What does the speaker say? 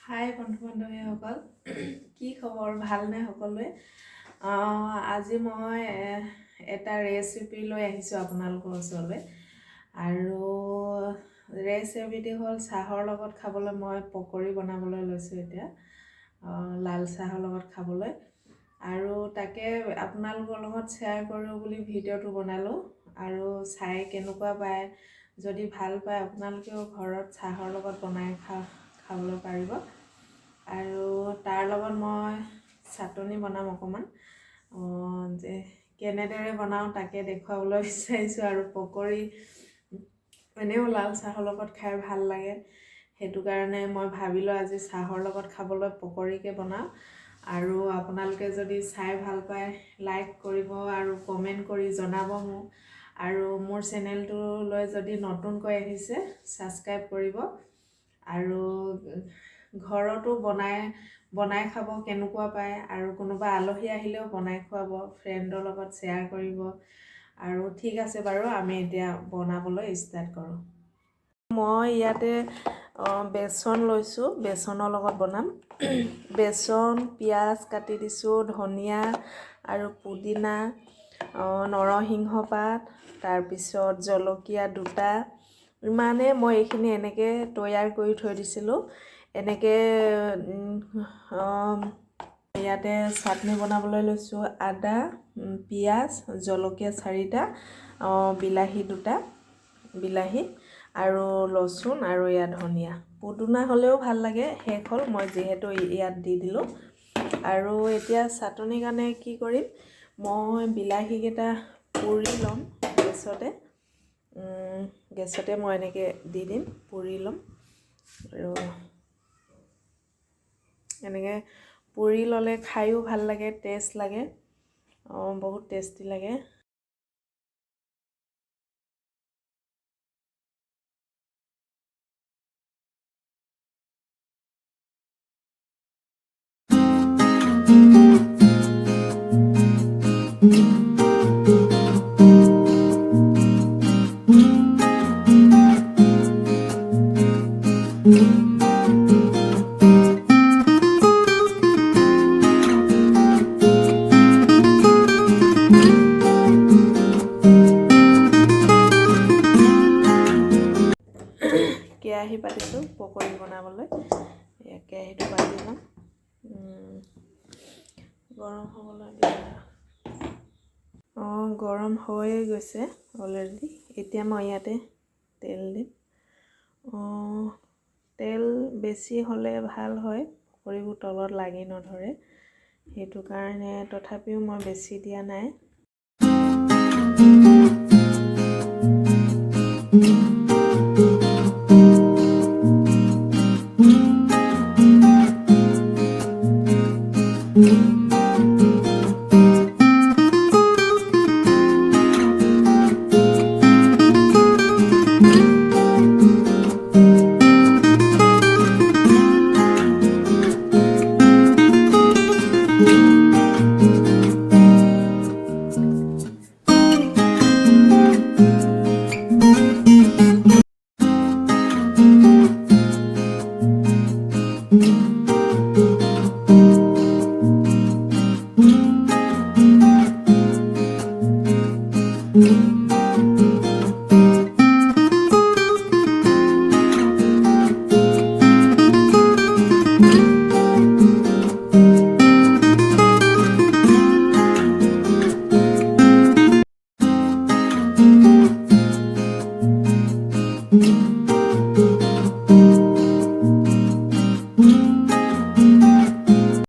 হাই বন্ধু-বান্ধৱীসকল কি খবৰ ভালনে সকলোৱে আজি মই এটা ৰেচিপি লৈ আহিছোঁ আপোনালোকৰ ওচৰলৈ আৰু ৰেচিপিটো হ'ল চাহৰ লগত খাবলৈ মই পকৰি বনাবলৈ লৈছোঁ এতিয়া লাল চাহৰ লগত খাবলৈ আৰু তাকে আপোনালোকৰ লগত শ্বেয়াৰ কৰোঁ বুলি ভিডিঅ'টো বনালোঁ আৰু চাই কেনেকুৱা পায় যদি ভাল পায় আপোনালোকেও ঘৰত চাহৰ লগত বনাই খাবলৈ পাৰিব আৰু তাৰ লগত মই চাটনি বনাম অকমান যে কেনেদৰে বনাওঁ তাকে দেখুৱাবলৈ বিচাৰিছোঁ আৰু পকৰি এনেও লাল চাহৰ লগত খাই ভাল লাগে সেইটো কাৰণে মই ভাবিলোঁ আজি চাহৰ লগত খাবলৈ পকৰিকে বনাওঁ আৰু আপোনালোকে যদি চাই ভাল পায় লাইক কৰিব আৰু কমেণ্ট কৰি জনাব মোক আৰু মোৰ চেনেলটোলৈ যদি নতুনকৈ আহিছে ছাবস্ক্ৰাইব কৰিব আৰু ঘৰতো বনাই খাব কেনেকুৱা পায় আৰু কোনোবা আলহী আহিলেও বনাই খুৱাব ফ্ৰেণ্ডৰ লগত শ্বেয়াৰ কৰিব আৰু ঠিক আছে বাৰু আমি এতিয়া বনাবলৈ ষ্টাৰ্ট কৰোঁ মই ইয়াতে বেচন লৈছোঁ বেচনৰ লগত বনাম বেচন পিঁয়াজ কাটি দিছোঁ ধনিয়া আৰু পুদিনা নৰসিংহ পাত তাৰপিছত জলকীয়া দুটা ইমানে মই এইখিনি এনেকৈ তৈয়াৰ কৰি থৈ দিছিলোঁ এনেকৈ ইয়াতে চাটনি বনাবলৈ লৈছোঁ আদা পিঁয়াজ জলকীয়া 4টা বিলাহী 2টা বিলাহী আৰু লচুন আৰু ইয়াত ধনিয়া পুদিনা হ'লেও ভাল লাগে শেষ হ'ল মই যিহেতু ইয়াত দি দিলোঁ আৰু এতিয়া চাটনিৰ কাৰণে কি কৰিম মই বিলাহীকেইটা পুৰি ল'ম গেছতে মই এনেকৈ দি দিম পুৰি ল'ম আৰু এনেকৈ পুৰি ল'লে খায়ো ভাল লাগে টেষ্ট লাগে বহুত টেষ্টি লাগে কেৰাহী পাতিছোঁ পকৰি বনাবলৈ কেৰাহীটো পাতি ল'ম গৰম হ'বলৈ গৰম হৈয়ে গৈছে অলৰেডি এতিয়া মই ইয়াতে তেল দিম তেল বেছি হ'লে ভাল হয় পকৰিবোৰ তলত লাগি নধৰে সেইটো কাৰণে তথাপিও মই বেছি দিয়া নাই